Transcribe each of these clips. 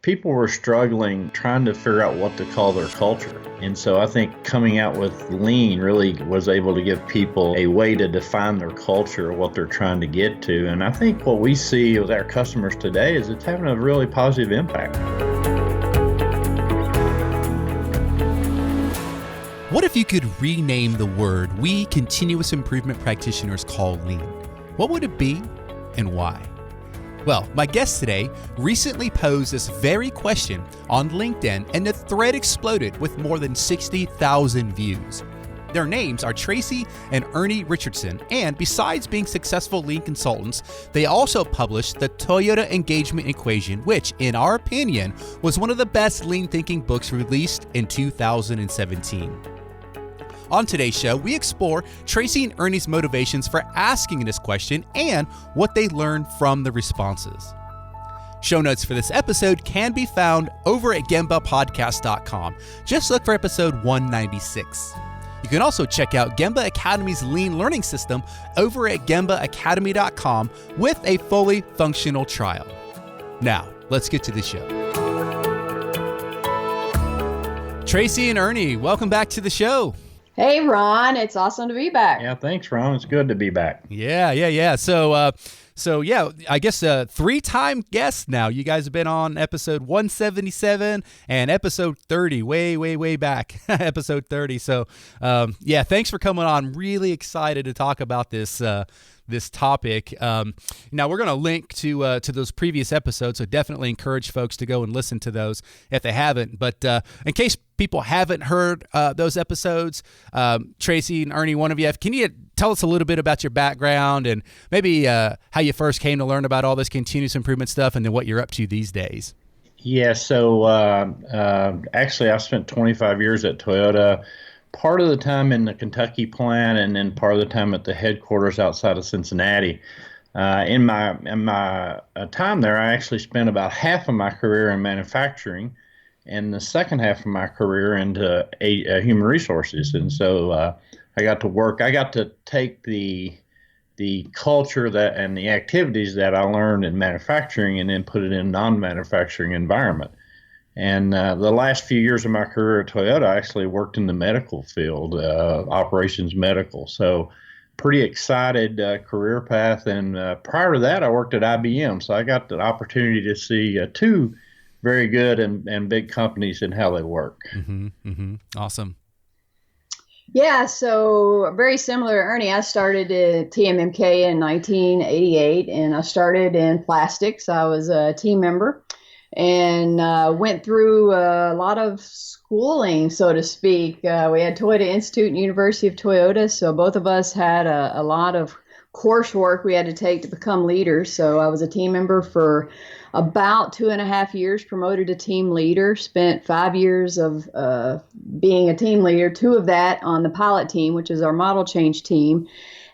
people were struggling trying to figure out what to call their culture. And so I think coming out with Lean really was able to give people a way to define their culture, what they're trying to get to. And I think what we see with our customers today is it's having a really positive impact. What if you could rename the word we continuous improvement practitioners call Lean? What would it be and why? Well, my guest today recently posed this very question on LinkedIn, and the thread exploded with more than 60,000 views. Their names are Tracey and Ernie Richardson, and besides being successful Lean consultants, they also published the Toyota Engagement Equation, which, in our opinion, was one of the best Lean thinking books released in 2017. On today's show, we explore Tracey and Ernie's motivations for asking this question and what they learned from the responses. Show notes for this episode can be found over at gembapodcast.com. Just look for episode 196. You can also check out Gemba Academy's Lean Learning System over at gembaacademy.com with a fully functional trial. Now, let's get to the show. Tracey and Ernie, welcome back to the show. Hey, Ron, it's awesome to be back. Yeah, thanks, Ron. It's good to be back. Yeah. So I guess three-time guest now. You guys have been on episode 177 and episode 30, way back, episode 30. So, thanks for coming on. Really excited to talk about this topic. Now we're going to link to those previous episodes, so definitely encourage folks to go and listen to those if they haven't. But in case people haven't heard those episodes, Tracey and Ernie, one of you, can you tell us a little bit about your background and maybe how you first came to learn about all this continuous improvement stuff and then what you're up to these days? Yeah, so actually I spent 25 years at Toyota, part of the time in the Kentucky plant and then part of the time at the headquarters outside of Cincinnati. In my time there, I actually spent about half of my career in manufacturing and the second half of my career into human resources. And so I got to take the culture and the activities that I learned in manufacturing and then put it in a non-manufacturing environment. And the last few years of my career at Toyota, I actually worked in the medical field, operations medical. So pretty excited career path. And prior to that, I worked at IBM. So I got the opportunity to see two very good and big companies and how they work. Awesome. Yeah, so very similar to Ernie. I started at TMMK in 1988, and I started in plastics. I was a team member and went through a lot of schooling, so to speak. We had Toyota Institute and University of Toyota, so both of us had a lot of coursework we had to take to become leaders. So I was a team member for about 2.5 years, promoted to team leader, spent 5 years of being a team leader, 2 of that on the pilot team, which is our model change team.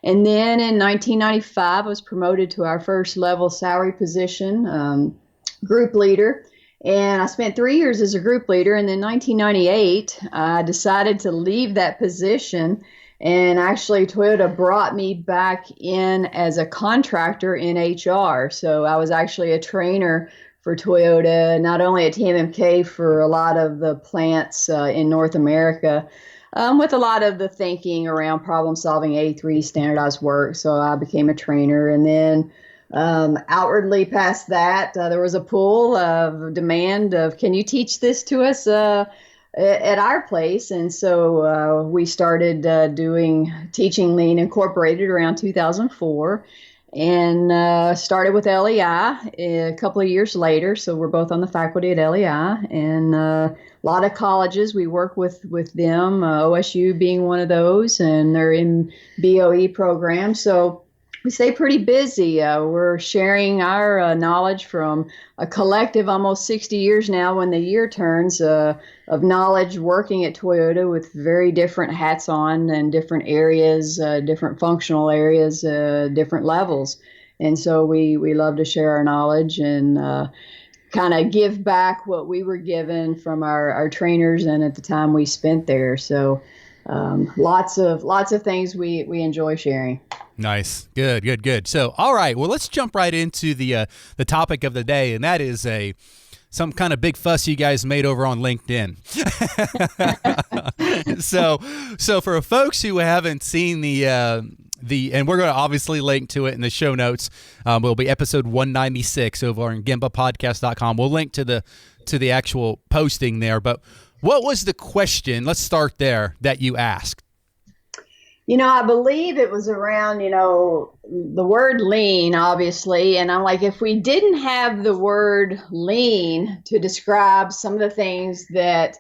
And then in 1995, I was promoted to our first level salary position, group leader. And I spent 3 years as a group leader. And then 1998, I decided to leave that position. And actually, Toyota brought me back in as a contractor in HR. So I was actually a trainer for Toyota, not only at TMMK for a lot of the plants in North America, with a lot of the thinking around problem solving, A3 standardized work. So I became a trainer. And then outwardly past that, there was a pull of demand of, can you teach this to us at our place? And so we started teaching Lean Incorporated around 2004 and started with LEI a couple of years later. So we're both on the faculty at LEI and a lot of colleges. We work with them, OSU being one of those, and they're in BOE programs. So we stay pretty busy. We're sharing our knowledge from a collective almost 60 years now when the year turns of knowledge working at Toyota with very different hats on and different areas, different functional areas, different levels. And so we love to share our knowledge and kind of give back what we were given from our trainers and at the time we spent there. So lots of things we enjoy sharing. Nice. Good. So, all right. Well, let's jump right into the topic of the day, and that is some kind of big fuss you guys made over on LinkedIn. So for folks who haven't seen the and we're going to obviously link to it in the show notes. Will be episode 196 over on gimbapodcast.com. We'll link to the actual posting there. But what was the question? Let's start there that you asked. I believe it was around, the word lean, obviously. And I'm like, if we didn't have the word lean to describe some of the things that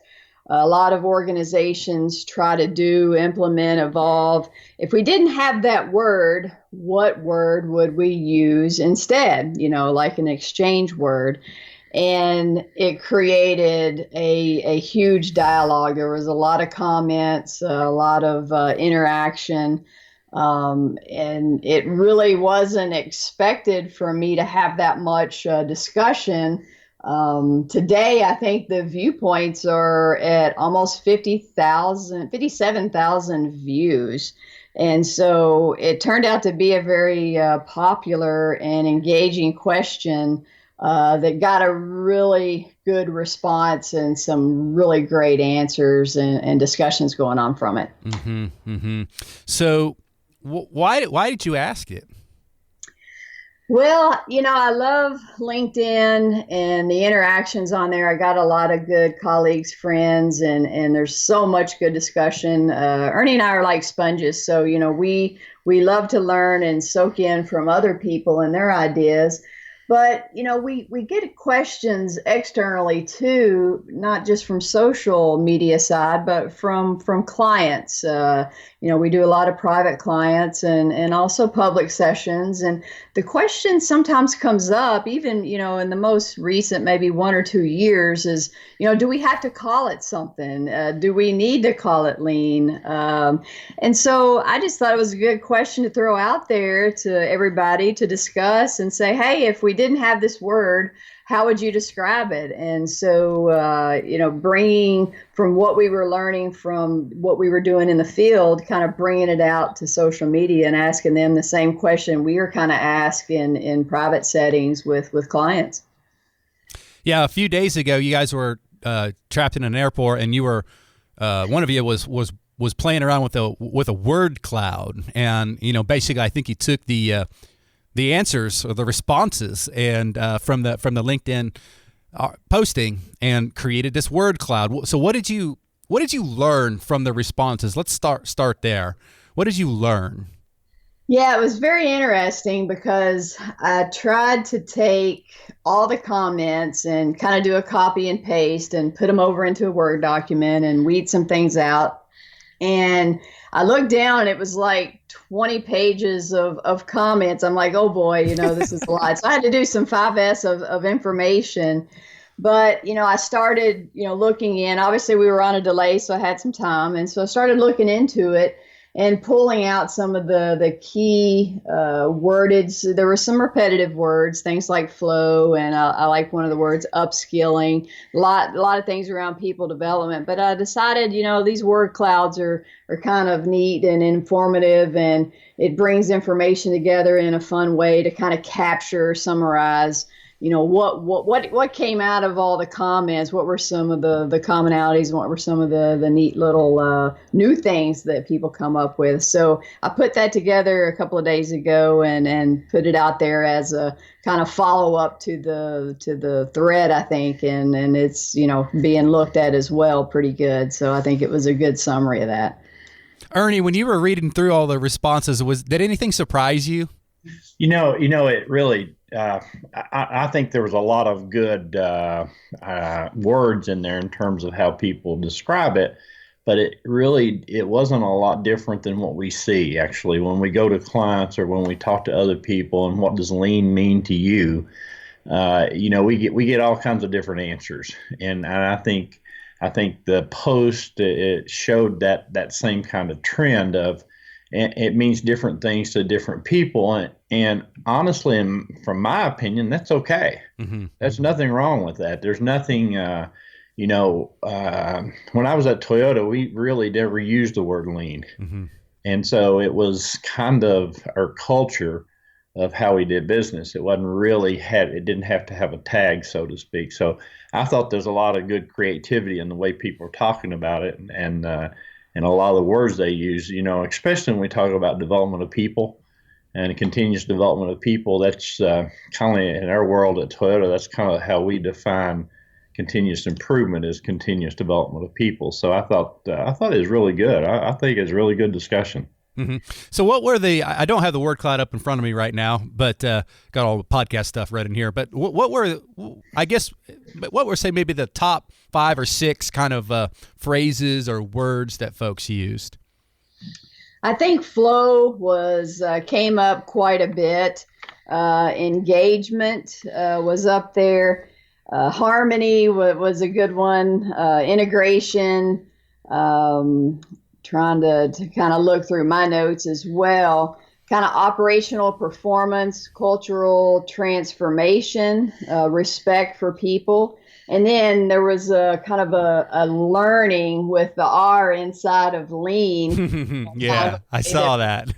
a lot of organizations try to do, implement, evolve, if we didn't have that word, what word would we use instead? Like an exchange word. And it created a huge dialogue. There was a lot of comments, a lot of interaction, and it really wasn't expected for me to have that much discussion. Today, I think the viewpoints are at almost 57,000 views. And so it turned out to be a very popular and engaging question that got a really good response and some really great answers and discussions going on from it. Mm-hmm, mm-hmm. So why did you ask it? Well, I love LinkedIn and the interactions on there. I got a lot of good colleagues, friends, and there's so much good discussion. Ernie and I are like sponges. So, we love to learn and soak in from other people and their ideas. But, we get questions externally too, not just from social media side, but from clients. We do a lot of private clients and also public sessions. And the question sometimes comes up, even, in the most recent, maybe 1 or 2 years is, do we have to call it something? Do we need to call it lean? And so I just thought it was a good question to throw out there to everybody to discuss and say, hey, if we didn't have this word, how would you describe it? And so, bringing from what we were learning from what we were doing in the field, kind of bringing it out to social media and asking them the same question we were kind of asked in private settings with clients. Yeah, a few days ago, you guys were trapped in an airport, and you were one of you was playing around with a word cloud, and basically, I think you took the answers or the responses and from the LinkedIn posting and created this word cloud. So what did you learn from the responses? Let's start there. What did you learn? Yeah, it was very interesting because I tried to take all the comments and kind of do a copy and paste and put them over into a Word document and weed some things out. And I looked down and it was like 20 pages of comments. I'm like, oh boy, this is a lot. So I had to do some 5S of information. But, I started, looking in. Obviously, we were on a delay, so I had some time. And so I started looking into it and pulling out some of the key wordage. There were some repetitive words, things like flow, and I like one of the words upskilling, a lot of things around people development. But I decided, these word clouds are kind of neat and informative, and it brings information together in a fun way to kind of capture, summarize, what came out of all the comments, what were some of the commonalities, and what were some of the neat little new things that people come up with. So I put that together a couple of days ago and put it out there as a kind of follow up to the thread, I think, and it's being looked at as well pretty good. So I think it was a good summary of that. Ernie, when you were reading through all the responses, did anything surprise you? It really. I think there was a lot of good words in there in terms of how people describe it, but it wasn't a lot different than what we see actually when we go to clients or when we talk to other people. And what does lean mean to you? We get all kinds of different answers, and I think the post it showed that same kind of trend of. And it means different things to different people. And honestly, from my opinion, that's okay. Mm-hmm. There's nothing wrong with that. There's nothing, when I was at Toyota, we really never used the word lean. Mm-hmm. And so it was kind of our culture of how we did business. It wasn't really it didn't have to have a tag, so to speak. So I thought there's a lot of good creativity in the way people are talking about it, and a lot of the words they use. Especially when we talk about development of people and continuous development of people. That's kind of in our world at Toyota. That's kind of how we define continuous improvement, is continuous development of people. So I thought it was really good. I think it's a really good discussion. Mm-hmm. So what were I don't have the word cloud up in front of me right now, but got all the podcast stuff right in here. But what were say maybe the top 5 or 6 kind of phrases or words that folks used? I think flow came up quite a bit. Engagement was up there. Harmony was a good one. Integration. Trying to kind of look through my notes as well. Kind of operational performance, cultural transformation, respect for people. And then there was a kind of a learning with the R inside of lean. Yeah, I saw that.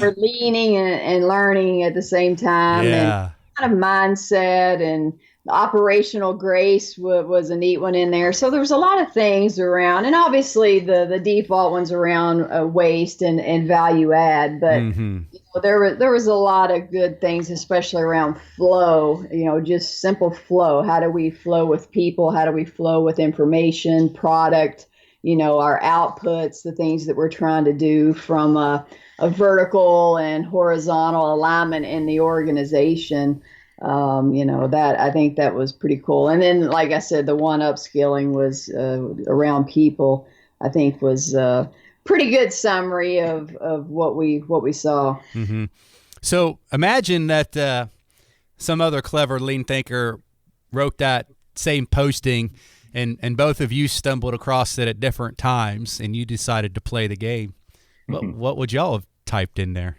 We're leaning and learning at the same time. Yeah. And kind of mindset and operational grace was a neat one in there. So there was a lot of things around, and obviously the default ones around waste and value add. But there was a lot of good things, especially around flow. Just simple flow. How do we flow with people? How do we flow with information, product? Our outputs, the things that we're trying to do from a vertical and horizontal alignment in the organization. I think that was pretty cool. And then, like I said, the one upskilling was around people. I think was a pretty good summary of what we saw. Mm-hmm. So imagine that some other clever lean thinker wrote that same posting, and both of you stumbled across it at different times, and you decided to play the game. What would y'all have typed in there?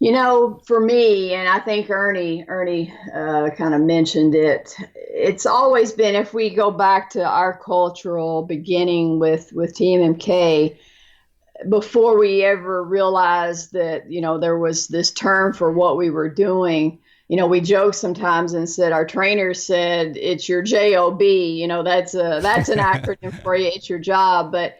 For me, and I think Ernie kind of mentioned it, it's always been, if we go back to our cultural beginning with TMMK, before we ever realized that, there was this term for what we were doing, we joke sometimes and said, our trainers said, it's your JOB, that's an acronym for you, it's your job. But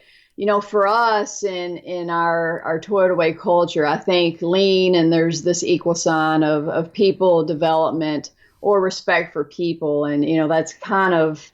for us in our Toyota Way culture, I think lean, and there's this equal sign of people development or respect for people. And, that's kind of,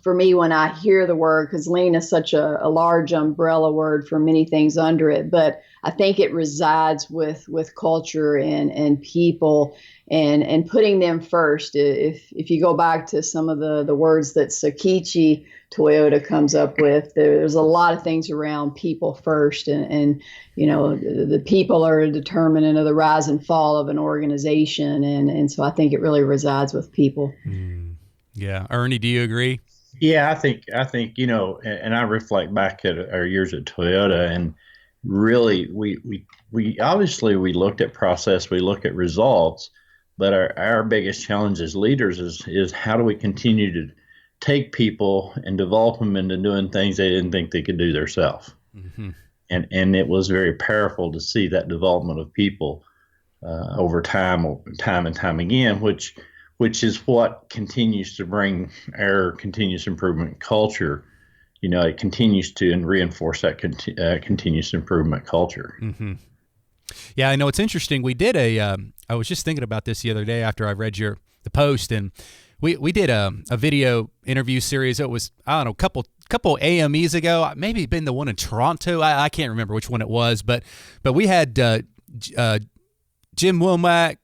for me, when I hear the word, because lean is such a large umbrella word for many things under it, but I think it resides with culture and people and putting them first. If you go back to some of the words that Sakichi Toyota comes up with, there's a lot of things around people first, and the people are a determinant of the rise and fall of an organization, and so I think it really resides with people. Yeah, Ernie, do you agree? Yeah, I think and I reflect back at our years at Toyota, and really we obviously we looked at process, we look at results, but our biggest challenge as leaders is how do we continue to take people and develop them into doing things they didn't think they could do themselves. Mm-hmm. And it was very powerful to see that development of people over time and time again, which is what continues to bring our continuous improvement culture. It continues to and reinforce that continuous improvement culture. Mm-hmm. Yeah, I know it's interesting. We did I was just thinking about this the other day after I read the post, and we did a video interview series. It was, I don't know, couple AMEs ago, maybe been the one in Toronto. I can't remember which one it was, but we had Jim Womack,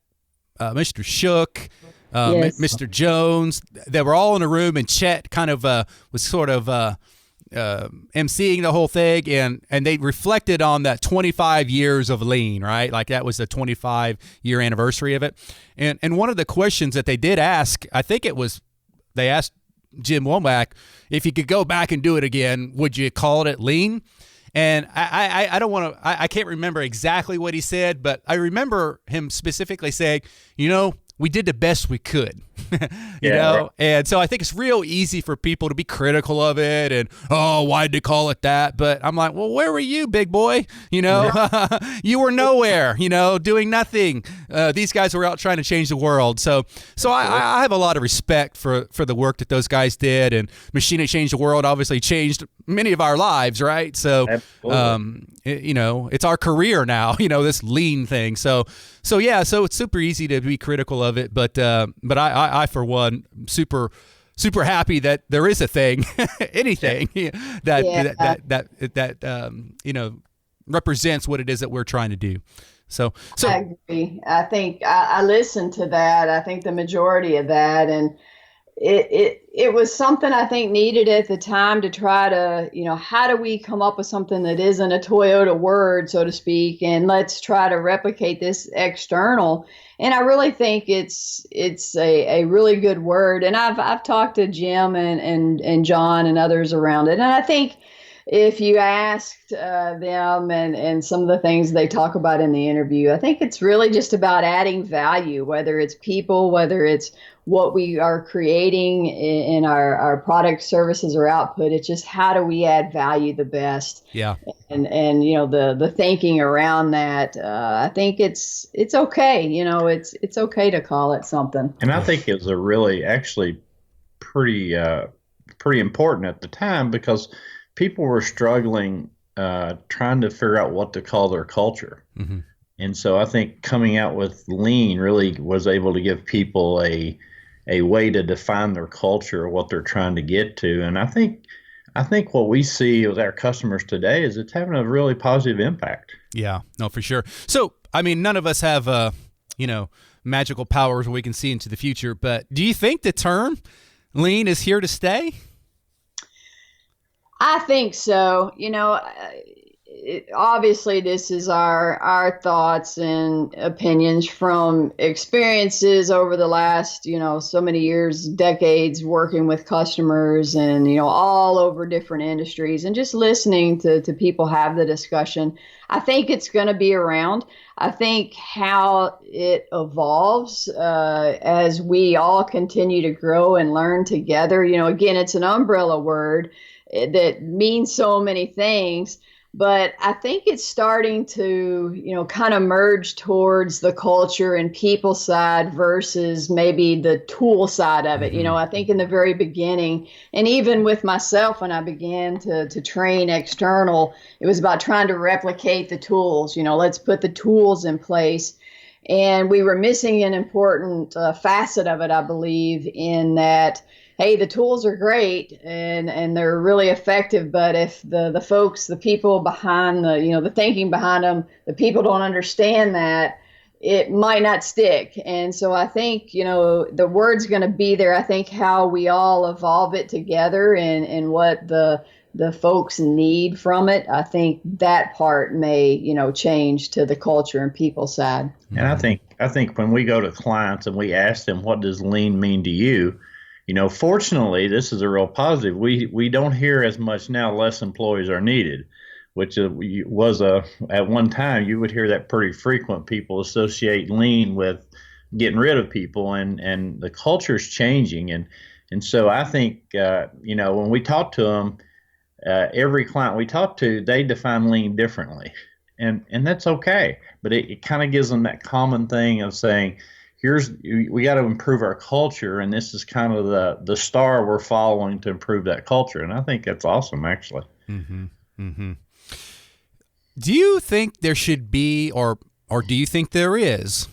Mr. Shook, Yes. Mr. Jones. They were all in a room, and Chet kind of was sort of emceeing the whole thing, and they reflected on that 25 years of lean, right? Like that was the 25-year anniversary of it. And one of the questions that they did ask, I think they asked Jim Womack, if you could go back and do it again, would you call it lean? And I don't want to, I can't remember exactly what he said, but I remember him specifically saying, we did the best we could. you Yeah, know? right. And so I think it's real easy for people to be critical of it and, oh, why'd they call it that? But I'm like, well, where were you, big boy? You know, you were nowhere, you know, doing nothing. These guys were out trying to change the world. So I have a lot of respect for the work that those guys did, and Machine that Changed the World obviously changed many of our lives, right? So, you know, it's our career now, you know, this lean thing. So yeah, so it's super easy to be critical of it, but I for one, super happy that there is a thing, anything that you know, represents what it is that we're trying to do. So I agree. I think I listened to that. I think the majority of that, and it was something I think needed at the time to try to, you know, how do we come up with something that isn't a Toyota word, so to speak, and let's try to replicate this external. And I really think it's a really good word. And I've talked to Jim and John and others around it, and I think if you asked them and some of the things they talk about in the interview, I think it's really just about adding value, whether it's people, whether it's what we are creating in our product, services, or output. It's just how do we add value the best? yeah. And you know, the thinking around that, I think it's okay. You know, it's okay to call it something. And I think it was a really actually pretty important at the time, because people were struggling trying to figure out what to call their culture. Mm-hmm. And so I think coming out with lean really was able to give people a way to define their culture or what they're trying to get to. And I think what we see with our customers today is it's having a really positive impact. Yeah, no, for sure. So, I mean, none of us have, you know, magical powers where we can see into the future, but do you think the term lean is here to stay? I think so. You know, obviously this is our thoughts and opinions from experiences over the last, you know, so many years, decades working with customers and, you know, all over different industries, and just listening to people have the discussion. I think it's going to be around. I think how it evolves as we all continue to grow and learn together. You know, again, it's an umbrella word that means so many things, but I think it's starting to, you know, kind of merge towards the culture and people side versus maybe the tool side of it. You know, I think in the very beginning, and even with myself when I began to train external, it was about trying to replicate the tools. You know, let's put the tools in place. And we were missing an important facet of it, I believe, in that, hey, the tools are great and they're really effective, but if the folks, the people behind the, you know, the thinking behind them, the people don't understand that, it might not stick. And so I think, you know, the word's going to be there. I think how we all evolve it together and what the folks need from it, I think that part may, you know, change to the culture and people side. And I think when we go to clients and we ask them, what does lean mean to you? You know, fortunately, this is a real positive. We don't hear as much now, less employees are needed, which was at one time you would hear that pretty frequent. People associate lean with getting rid of people, and the culture's changing. And so I think, you know, when we talk to them, every client we talk to, they define lean differently. And that's okay. But it kind of gives them that common thing of saying, we got to improve our culture, and this is kind of the star we're following to improve that culture. And I think that's awesome, actually. Mm-hmm. Mm-hmm. Do you think there should be, or do you think there is,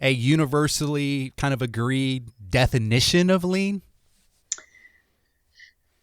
a universally kind of agreed definition of lean?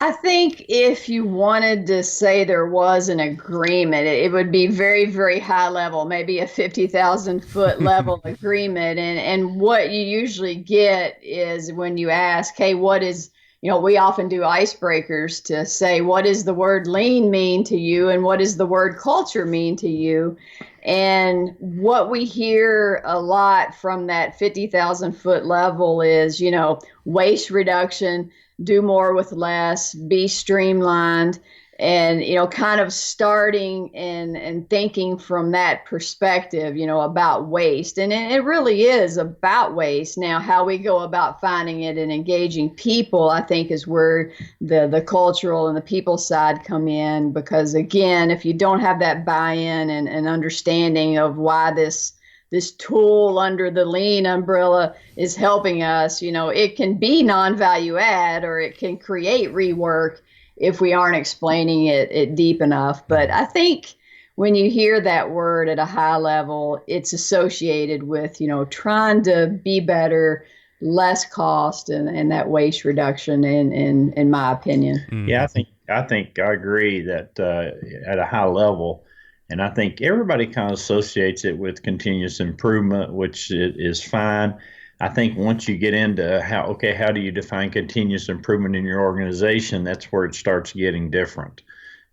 I think if you wanted to say there was an agreement, it would be very, very high level, maybe a 50,000 foot level agreement. And what you usually get is when you ask, hey, what is, you know, we often do icebreakers to say, what does the word lean mean to you? And what does the word culture mean to you? And what we hear a lot from that 50,000 foot level is, you know, waste reduction, do more with less, be streamlined. and kind of starting and thinking from that perspective, about waste. And it really is about waste. Now, how we go about finding it and engaging people, I think, is where the cultural and the people side come in. Because again, if you don't have that buy-in and understanding of why this tool under the lean umbrella is helping us, it can be non-value add, or it can create rework if we aren't explaining it deep enough. But I think when you hear that word at a high level, it's associated with, trying to be better, less cost, and that waste reduction, in my opinion. Yeah, I think I agree that at a high level, and I think everybody kind of associates it with continuous improvement, which is fine. I think once you get into how do you define continuous improvement in your organization, that's where it starts getting different.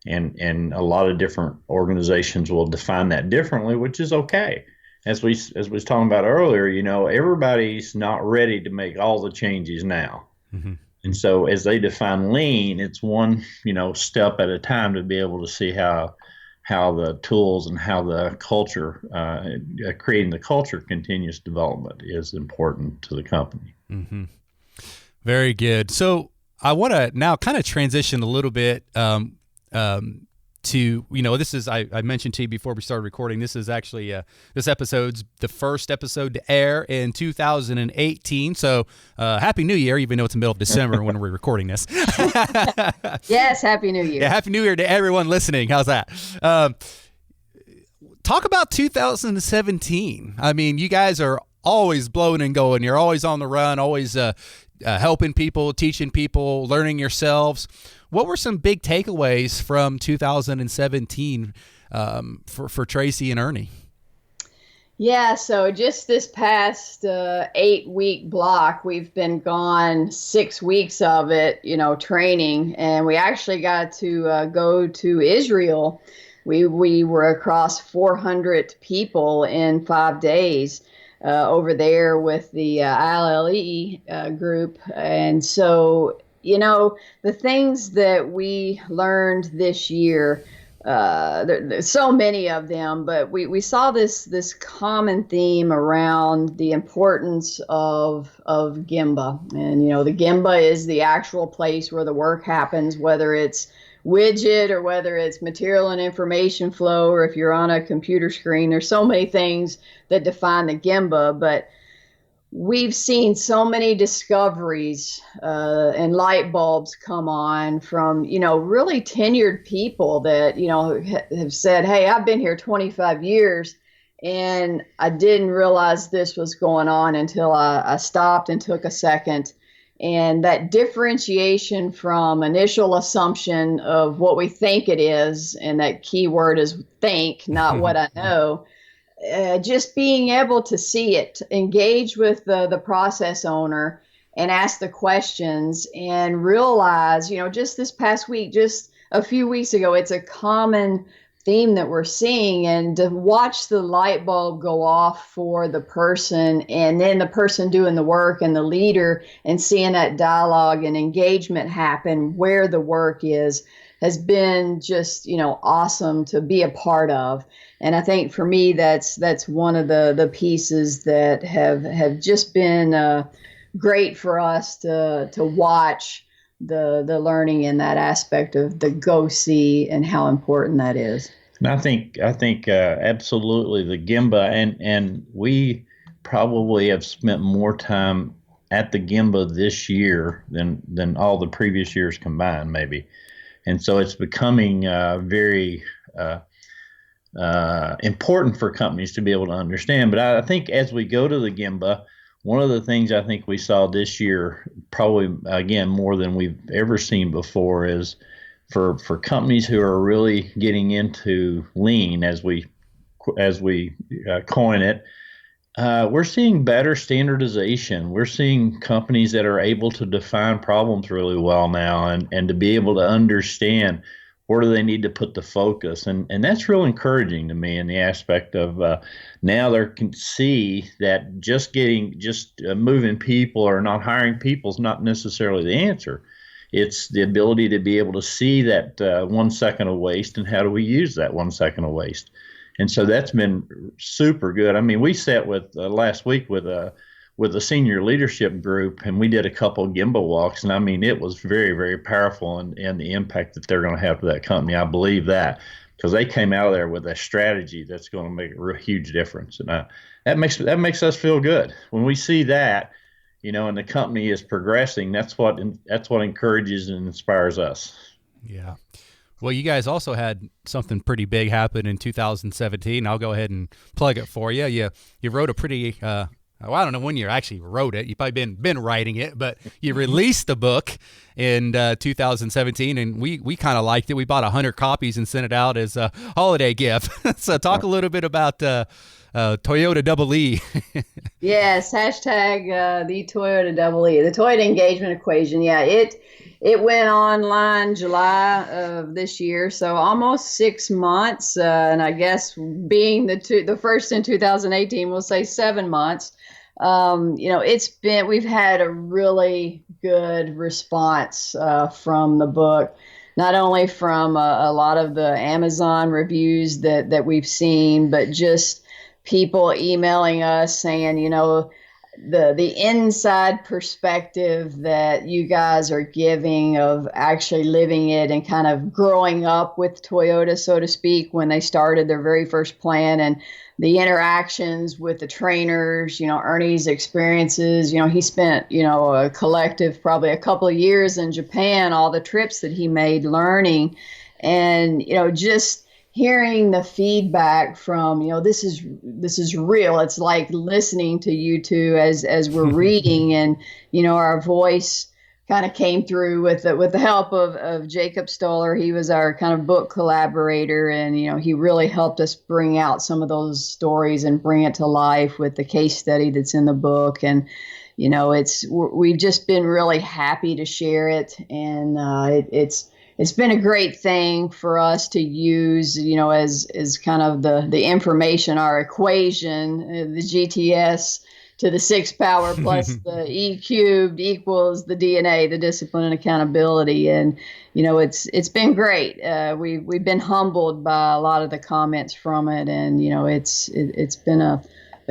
And a lot of different organizations will define that differently, which is okay. As we was talking about earlier, everybody's not ready to make all the changes now. Mm-hmm. And so as they define lean, it's one, step at a time to be able to see how the tools and how the culture, creating the culture, continuous development is important to the company. Mm-hmm. Very good. So I want to now kind of transition a little bit to, this is, I mentioned to you before we started recording, this is actually, this episode's the first episode to air in 2018. So Happy New Year, even though it's the middle of December when we're recording this. Yes, Happy New Year. Yeah, Happy New Year to everyone listening. How's that? Talk about 2017. I mean, you guys are always blowing and going. You're always on the run, always helping people, teaching people, learning yourselves. What were some big takeaways from 2017 for Tracey and Ernie? Yeah, so just this past 8-week block, we've been gone 6 weeks of it, training, and we actually got to go to Israel. We were across 400 people in 5 days over there with the ILLE group. And so, the things that we learned this year, there's so many of them, but we saw this common theme around the importance of Gemba. And, the Gemba is the actual place where the work happens, whether it's widget or whether it's material and information flow, or if you're on a computer screen. There's so many things that define the Gemba, but we've seen so many discoveries and light bulbs come on from, really tenured people that, have said, hey, I've been here 25 years and I didn't realize this was going on until I stopped and took a second. And that differentiation from initial assumption of what we think it is, and that key word is think, not what I know. Just being able to see it, engage with the process owner and ask the questions and realize, just this past week, just a few weeks ago, it's a common theme that we're seeing, and to watch the light bulb go off for the person, and then the person doing the work and the leader, and seeing that dialogue and engagement happen where the work is, has been just, awesome to be a part of. And I think for me, that's one of the pieces that have just been great for us to watch the learning in that aspect of the go see and how important that is. And I think absolutely the Gemba, and we probably have spent more time at the Gemba this year than all the previous years combined, maybe. And so it's becoming very important for companies to be able to understand. But I think as we go to the Gemba, one of the things I think we saw this year, probably, again, more than we've ever seen before, is for companies who are really getting into lean, as we coin it, we're seeing better standardization. We're seeing companies that are able to define problems really well now, and to be able to understand where do they need to put the focus. And that's real encouraging to me in the aspect of now they can see that just moving people or not hiring people is not necessarily the answer. It's the ability to be able to see that 1 second of waste and how do we use that 1 second of waste. And so that's been super good. I mean, we sat with last week with a senior leadership group, and we did a couple of gimbal walks, and I mean, it was very, very powerful, and the impact that they're going to have for that company. I believe that because they came out of there with a strategy that's going to make a real huge difference, and that makes us feel good when we see that, and the company is progressing. That's what encourages and inspires us. Yeah. Well, you guys also had something pretty big happen in 2017. I'll go ahead and plug it for you. You wrote a pretty, I don't know when you actually wrote it. You've probably been writing it, but you released the book in 2017, and we kind of liked it. We bought 100 copies and sent it out as a holiday gift. So talk a little bit about Toyota Double E. Yes, hashtag the Toyota Double E, the Toyota Engagement Equation. Yeah, it went online July of this year, so almost 6 months. And I guess being the first in 2018, we'll say 7 months. We've had a really good response from the book, not only from a lot of the Amazon reviews that we've seen, but just people emailing us saying, the inside perspective that you guys are giving of actually living it and kind of growing up with Toyota, so to speak, when they started their very first plan, and the interactions with the trainers, Ernie's experiences. He spent, a collective probably a couple of years in Japan, all the trips that he made learning, and, just hearing the feedback from, this is real. It's like listening to you two as we're reading, and, our voice kind of came through with the help of Jacob Stoller. He was our kind of book collaborator, and, he really helped us bring out some of those stories and bring it to life with the case study that's in the book. And, we've just been really happy to share it. And it's been a great thing for us to use, as kind of the information, our equation, the GTS to the 6 power plus the E cubed equals the DNA, the discipline and accountability. And, it's been great. We've been humbled by a lot of the comments from it. And, it's been a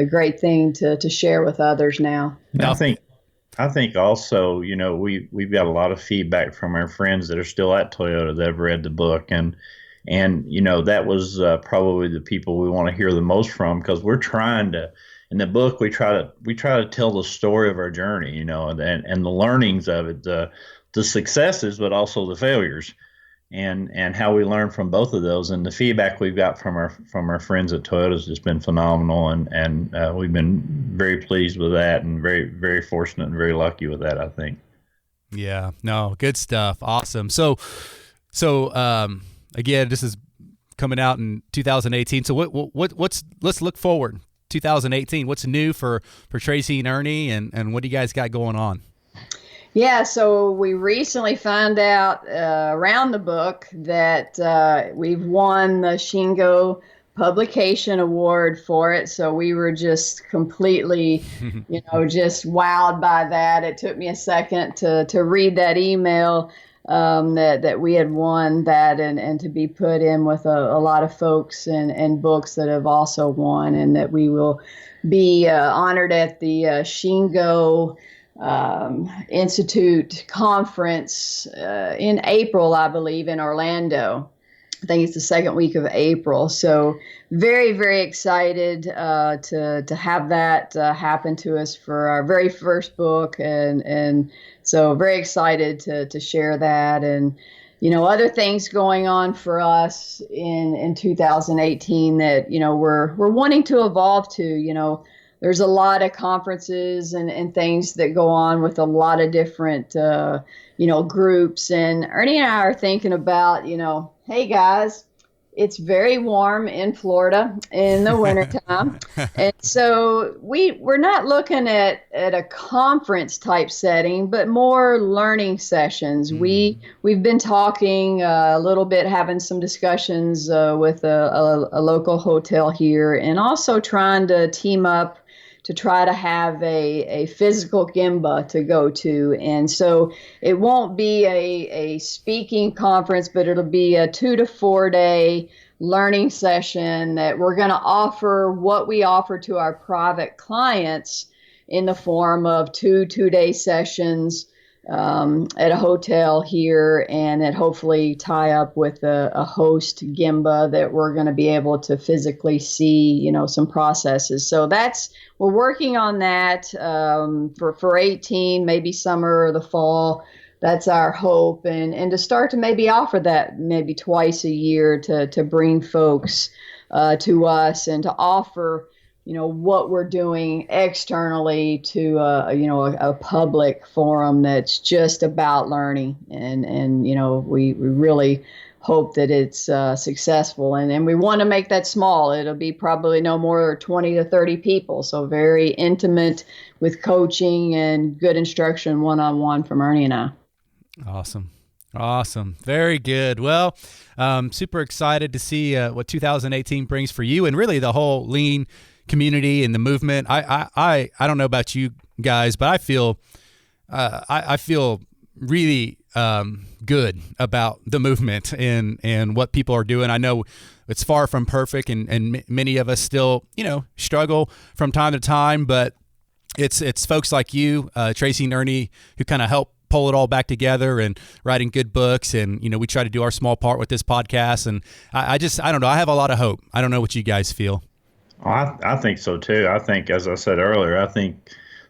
great thing to share with others now. I think also, we've got a lot of feedback from our friends that are still at Toyota that have read the book, and that was probably the people we want to hear the most from, because we're trying to, in the book, we try to tell the story of our journey, and the learnings of it, the successes, but also the failures, and how we learn from both of those. And the feedback we've got from our friends at Toyota has just been phenomenal, and we've been very pleased with that, and very, very fortunate and very lucky with that, I think. Yeah, no, good stuff. Awesome. So again, this is coming out in 2018. So let's look forward. 2018. What's new for Tracey and Ernie, and what do you guys got going on? Yeah, so we recently found out around the book that we've won the Shingo Publication Award for it. So we were just completely, just wowed by that. It took me a second to read that email that we had won that, and to be put in with a lot of folks and books that have also won, and that we will be honored at the Shingo Institute conference in April, I believe, in Orlando. I think it's the second week of April. So very, very excited to have that happen to us for our very first book. And so very excited to share that. And, other things going on for us in 2018 that, we're wanting to evolve to. There's a lot of conferences and things that go on with a lot of different, groups. And Ernie and I are thinking about, hey guys, it's very warm in Florida in the wintertime. And so we're not looking at a conference type setting, but more learning sessions. We've been talking a little bit, having some discussions with a local hotel here, and also trying to team up to try to have a physical Gemba to go to. And so it won't be a speaking conference, but it'll be a 2 to 4 day learning session that we're going to offer what we offer to our private clients in the form of 2-day sessions at a hotel here, and that hopefully tie up with a host Gemba that we're going to be able to physically see, some processes. So we're working on that for 18, maybe summer or the fall. That's our hope, and to start to maybe offer that maybe twice a year to bring folks to us and to offer what we're doing externally to a public forum that's just about learning, and we really hope that it's successful, and we want to make that small. It'll be probably no more than 20 to 30 people, so very intimate with coaching and good instruction one-on-one from Ernie and I. Awesome. Very good. Well, super excited to see what 2018 brings for you and really the whole lean community and the movement. I don't know about you guys, but I feel really good about the movement and what people are doing. I know it's far from perfect, and many of us still struggle from time to time, but it's folks like you, Tracey and Ernie, who kind of help pull it all back together and writing good books. And, we try to do our small part with this podcast. And I don't know. I have a lot of hope. I don't know what you guys feel. I think so too. I think, as I said earlier, I think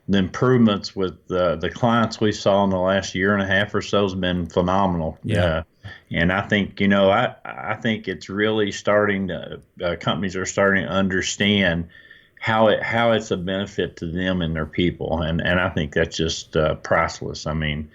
the improvements with the clients we saw in the last year and a half or so has been phenomenal. Yeah. And I think, I think it's really starting to, companies are starting to understand how it's a benefit to them and their people. And I think that's just priceless. I mean,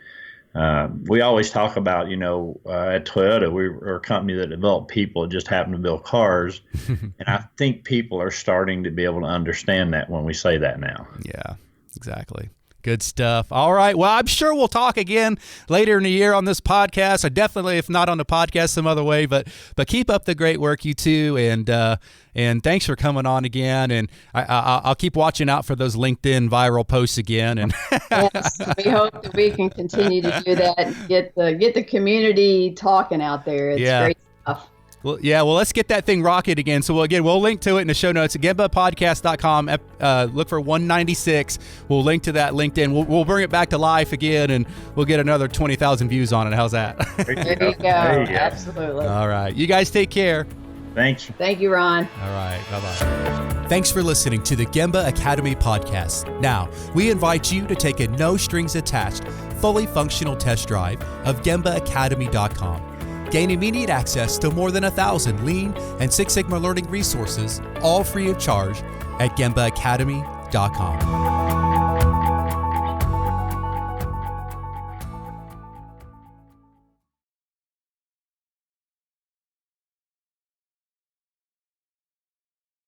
we always talk about, at Toyota, we're a company that developed people that just happen to build cars. And I think people are starting to be able to understand that when we say that now. Yeah, exactly. Good stuff. All right. Well, I'm sure we'll talk again later in the year on this podcast. Or definitely, if not on the podcast, some other way. But keep up the great work, you two, and thanks for coming on again. And I'll keep watching out for those LinkedIn viral posts again. And yes, we hope that we can continue to do that and get the community talking out there. It's great stuff. Well, let's get that thing rocking again. So, we'll link to it in the show notes. GembaPodcast.com. Look for 196. We'll link to that LinkedIn. We'll bring it back to life again, and we'll get another 20,000 views on it. How's that? There you go. Absolutely. All right. You guys take care. Thanks. Thank you, Ron. All right. Bye-bye. Thanks for listening to the Gemba Academy podcast. Now, we invite you to take a no-strings-attached, fully functional test drive of GembaAcademy.com. Gain immediate access to more than 1,000 Lean and Six Sigma learning resources, all free of charge, at GembaAcademy.com.